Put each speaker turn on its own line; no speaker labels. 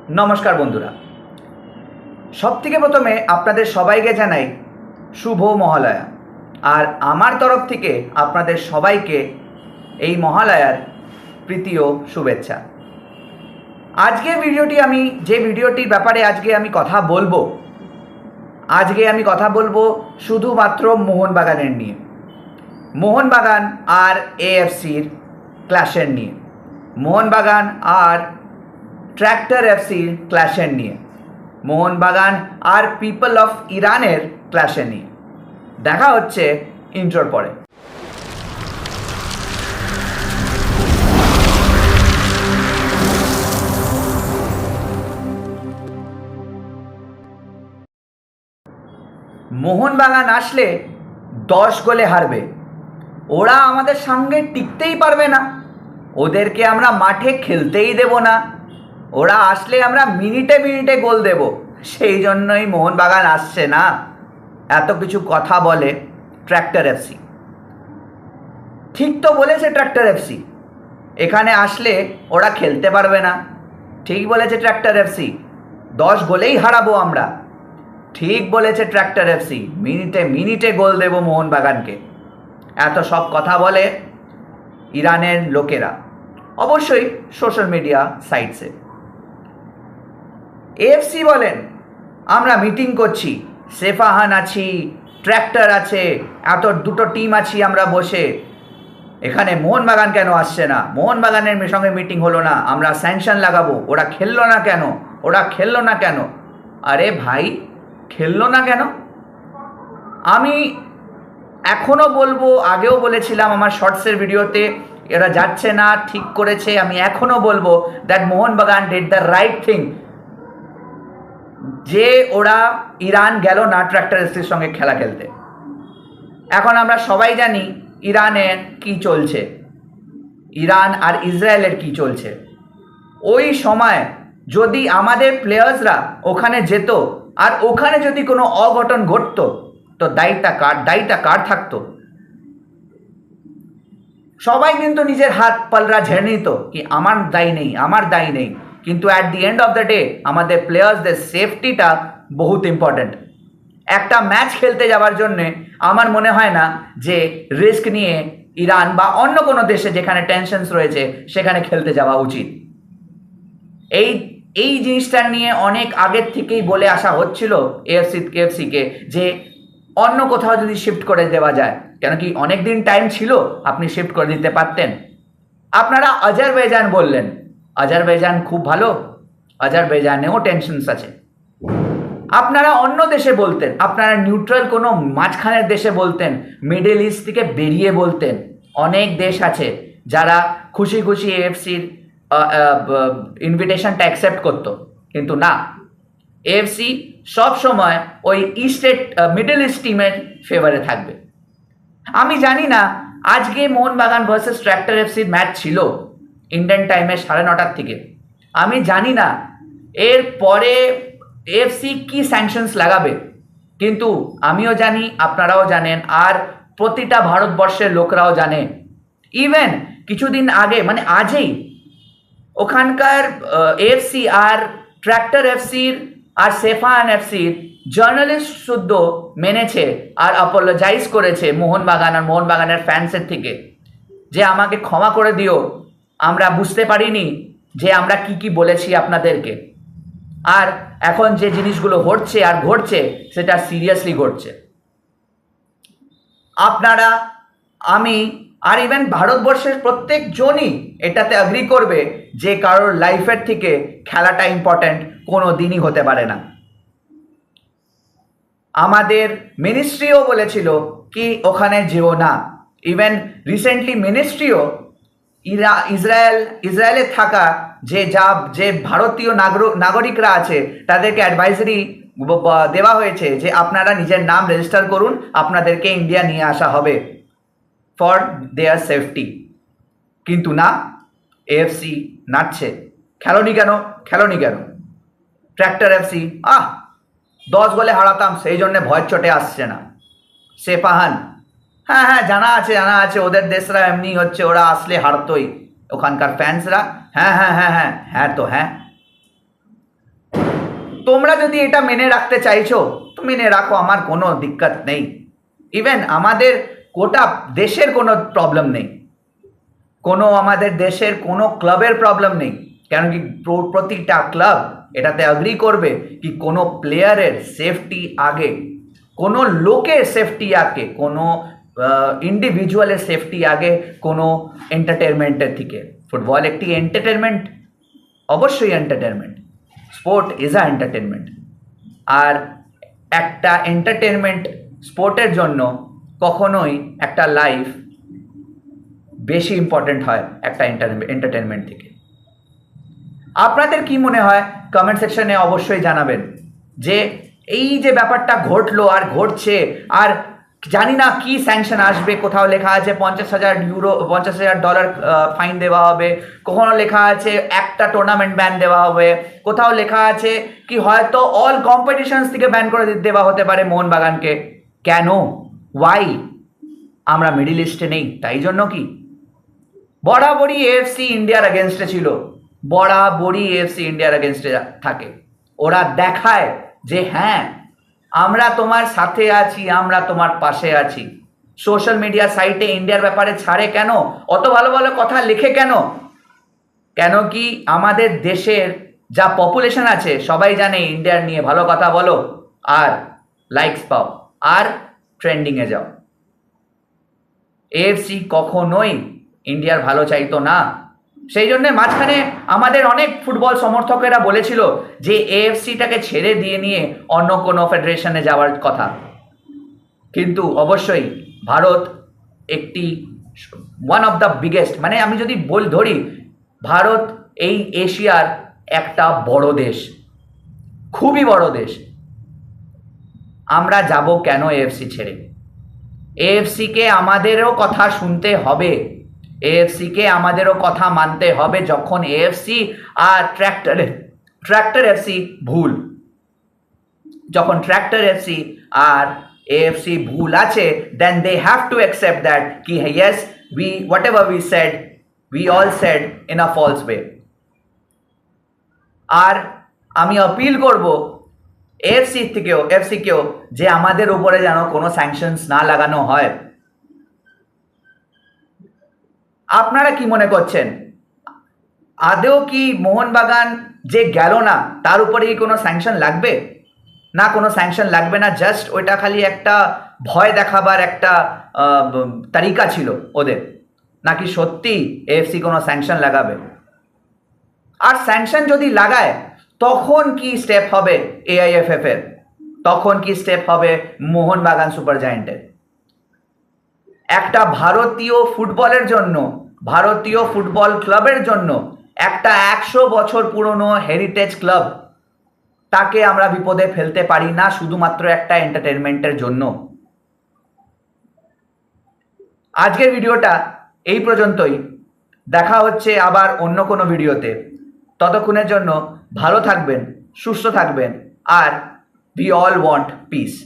নমস্কার বন্ধুরা, সবথেকে প্রথমে আপনাদের সবাইকে জানাই শুভ মহালয়া। আর আমার তরফ থেকে আপনাদের সবাইকে এই মহালয়ার প্রীতি ও শুভেচ্ছা। আজকের ভিডিওটি যে ভিডিওটির ব্যাপারে আজকে আমি কথা বলবো শুধুমাত্র মোহনবাগানের নিয়ে, মোহনবাগান আর এএফসির ক্ল্যাশের নিয়ে, মোহনবাগান আর ট্র্যাক্টর এফসির ক্ল্যাশের নিয়ে, মোহনবাগান আর পিপল অফ ইরানের ক্ল্যাশের নিয়ে। দেখা হচ্ছে ইন্ট্রোর পরে। মোহনবাগান আসলে 10 গোলে হারবে। ওরা আমাদের সঙ্গে টিকতেই পারবে না, ওদেরকে আমরা মাঠে খেলতেই দেব না। ওরা আসলে আমরা মিনিটে মিনিটে গোল দেব, সেই জন্যই মোহনবাগান আসছে না। এত কিছু কথা বলে ট্র্যাক্টর এফসি। ঠিক তো বলেছে ট্র্যাক্টর এফসি, এখানে আসলে ওরা খেলতে পারবে না। ঠিক বলেছে ট্র্যাক্টর এফসি, 10 গোলেই হারাবো আমরা। ঠিক বলেছে ট্র্যাক্টর এফসি, মিনিটে মিনিটে গোল দেব মোহনবাগানকে। এত সব কথা বলে ইরানের লোকেরা, অবশ্যই সোশ্যাল মিডিয়া সাইটসে। এএফসি বলেন আমরা মিটিং করছি, সেফাহান আছি, ট্র্যাক্টর আছে, দুটো টিম আছি আমরা বসে। এখানে মোহনবাগান কেন আসছে না? মোহনবাগানের সঙ্গে মিটিং হলো না, আমরা স্যাংশন লাগাবো। ওরা খেললো না কেন? আরে ভাই, খেললো না কেন? আমি এখনও বলবো, আগেও বলেছিলাম আমার শর্টসের ভিডিওতে, এরা যাচ্ছে না, ঠিক করেছে। আমি এখনও বলবো that Mohun Bagan did the right thing, যে ওরা ইরান গেল না ট্র্যাক্টর এফসির সঙ্গে খেলা খেলতে। এখন আমরা সবাই জানি ইরানের কি চলছে, ইরান আর ইসরায়েলের কি চলছে। ওই সময় যদি আমাদের প্লেয়ার্সরা ওখানে যেত আর ওখানে যদি কোনো অঘটন ঘটতো, তো দায়টা কার থাকতো? সবাই কিন্তু নিজের হাত পালরা ঝেড়ে নিত কি আমার দায়ী নেই। কিন্তু at the end of the day আমাদের প্লেয়ার্সদের সেফটিটা বহুত ইম্পর্ট্যান্ট। একটা ম্যাচ খেলতে যাওয়ার জন্যে আমার মনে হয় না যে রিস্ক নিয়ে ইরান বা অন্য কোনো দেশে যেখানে টেনশনস রয়েছে সেখানে খেলতে যাওয়া উচিত। এই জিনিসটা নিয়ে অনেক আগের থেকেই বলে আসা হচ্ছিল কেএফসিকে যে অন্য কোথাও যদি শিফট করে দেওয়া যায়, কেন কি অনেক দিন টাইম ছিল, আপনি শিফট করে দিতে পারতেন। আপনারা আজারবাইজান বললেন, আজারবাইজান খুব ভালো, আজারবাইজানেও টেনশনস আছে। আপনারা অন্য দেশে বলতেন, আপনারা নিউট্রাল কোনো মাঝখানের দেশে বলতেন, মিডল ইস্ট থেকে বেরিয়ে বলতেন। অনেক দেশ আছে যারা খুশি খুশি এএফসির ইনভিটেশনটা অ্যাকসেপ্ট করতো, কিন্তু না, এএফসি সব সময় ওই মিডল ইস্ট টিমের ফেভারে থাকবে। আমি জানি না আজকে মোহনবাগান ভার্সেস ট্র্যাক্টর এফসির ম্যাচ ছিল ইন্ডিয়ান টাইমে 9:30 থেকে। আমি জানি না এর পরে এএফসি কি স্যাংশনস লাগাবে, কিন্তু আমিও জানি, আপনারাও জানেন, আর প্রতিটা ভারতবর্ষের লোকরাও জানে। ইভেন কিছুদিন আগে, মানে আজই, ওখানকার এএফসি আর ট্র্যাক্টর এফসির আর সেফাহান এফসির জার্নালিস্ট শুদ্ধ মেনেছে আর অ্যাপোলোজাইজ করেছে মোহনবাগান আর মোহনবাগানের ফ্যান্সের থেকে, যে আমাকে ক্ষমা করে দিও, আমরা বুঝতে পারিনি যে আমরা কি বলেছি আপনাদেরকে। আর এখন যে জিনিসগুলো ঘটছে সেটা সিরিয়াসলি ঘটছে। আপনারা, আমি আর ইভেন ভারতবর্ষের প্রত্যেকজনই এটাতে অ্যাগ্রি করবে যে কারোর লাইফের থেকে খেলাটা ইম্পর্ট্যান্ট কোনো দিনই হতে পারে না। আমাদের মিনিস্ট্রিও বলেছিল কি ওখানে যেও না। ইভেন রিসেন্টলি মিনিস্ট্রিও ইসরায়েলে থাকা যে ভারতীয় নাগরিকরা আছে তাদেরকে অ্যাডভাইজারি দেওয়া হয়েছে যে আপনারা নিজের নাম রেজিস্টার করুন, আপনাদেরকে ইন্ডিয়া নিয়ে আসা হবে ফর দেয়ার সেফটি। কিন্তু না, এএফসি নাচছে। খেলোনি কেন? ট্র্যাক্টর এফসি 10 গোলে হারাতাম, সেই জন্যে ভয়ের চোটে আসছে না। সেফাহান, হ্যাঁ জানা আছে ওদের দেশরা এমনি হচ্ছে, ওরা আসলে হারতোই, ওখানকার ফ্যান্সরা। হ্যাঁ, তোমরা যদি এটা মেনে রাখতে চাইছো তো মেনে রাখো, আমার কোনো দিক্কত নেই। ইভেন আমাদের গোটা দেশের কোনো প্রবলেম নেই, কোনো আমাদের দেশের কোনো ক্লাবের প্রবলেম নেই। কেন কি প্রতিটা ক্লাব এটাতে অ্যাগ্রি করবে কি কোনো প্লেয়ারের সেফটি আগে, কোনো লোকের সেফটি আগে, কোনো ইন্ডিভিজুয়ালের সেফটি আগে, কোনো এন্টারটেনমেন্টের থেকে। ফুটবল একটি এন্টারটেনমেন্ট, অবশ্যই entertainment, sport is a entertainment. আর একটা এন্টারটেনমেন্ট স্পোর্টের জন্য কখনোই একটা লাইফ বেশি ইম্পর্টেন্ট হয় একটা এন্টারটেনমেন্ট থেকে। আপনাদের কি মনে হয় কমেন্ট সেকশনে অবশ্যই জানাবেন যে এই যে ব্যাপারটা ঘটলো আর ঘটছে, আর জানি না কি স্যাংশন আসবে। কোথাও লেখা আছে $50,000 ফাইন দেওয়া হবে, কখনো লেখা আছে একটা টুর্নামেন্ট ব্যান দেওয়া হবে, কোথাও লেখা আছে কি হয়তো অল কম্পিটিশনস থেকে ব্যান করে দেওয়া হতে পারে মোহনবাগানকে। কেন? ওয়াই? আমরা মিডিল ইস্টে নেই তাই জন্য কি? বরাবরই এএফসি ইন্ডিয়ার এগেনস্টে ছিল, বরাবরই এএফসি ইন্ডিয়ার এগেনস্টে থাকে। ওরা দেখায় যে হ্যাঁ আমরা তোমার সাথে আছি, আমরা তোমার পাশে আছি। সোশ্যাল মিডিয়া সাইটে ইন্ডিয়ার ব্যাপারে ছাড়ে কেন? অত ভালো ভালো কথা লেখে কেন? কেন কি আমাদের দেশের যা পপুলেশন আছে সবাই জানে ইন্ডিয়ার নিয়ে ভালো কথা বলো আর লাইকস পাও আর ট্রেন্ডিংয়ে যাও। এএফসি কখনোই ইন্ডিয়ার ভালো চাইতো না। সেই জন্যে মাঝখানে আমাদের অনেক ফুটবল সমর্থকেরা বলেছিল যে এএফসিটাকে ছেড়ে দিয়ে নিয়ে অন্য কোনো ফেডারেশনে যাওয়ার কথা। কিন্তু অবশ্যই ভারত একটি ওয়ান অফ দ্য বিগেস্ট, মানে আমি যদি ধরি ভারত এই এশিয়ার একটা বড় দেশ, খুবই বড় দেশ। আমরা যাব কেন এএফসি ছেড়ে? এএফসিকে আমাদেরও কথা শুনতে হবে, এএফসিকে আমাদেরও কথা মানতে হবে। যখন এএফসি আর ট্র্যাক্টর এফসি ভুল, যখন ট্র্যাক্টর এফসি আর এএফসি ভুল আছে, then they have to accept that কি yes we whatever we said, we all said in a false way. আর আমি আপিল করব এফসিকেও যে আমাদের উপরে যেন কোনো স্যাংশনস না লাগানো হয়। আপনারা কি মনে করছেন, আদেও কি মোহনবাগান যে গেল না তার উপরে কি কোনো স্যাংশন লাগবে? না, কোনো স্যাংশন লাগবে না, জাস্ট ওইটা খালি একটা ভয় দেখাবার একটা তারিকা ছিল ওদের, নাকি সত্যি এএফসি কোনো স্যাংশন লাগাবে? আর স্যাংশন যদি লাগায় তখন কি স্টেপ হবে এআইএফএফ এর, তখন কি স্টেপ হবে মোহনবাগান সুপার জায়েন্টের? একটা ভারতীয় ফুটবলের জন্য, ভারতীয় ফুটবল ক্লাবের জন্য, একটা 100 বছর পুরনো হেরিটেজ ক্লাব, তাকে আমরা বিপদে ফেলতে পারি না শুধুমাত্র একটা এন্টারটেনমেন্টের জন্য। আজকের ভিডিওটা এই পর্যন্তই, দেখা হচ্ছে আবার অন্য কোনো ভিডিওতে। ততক্ষণের জন্য ভালো থাকবেন, সুস্থ থাকবেন, আর we all want peace.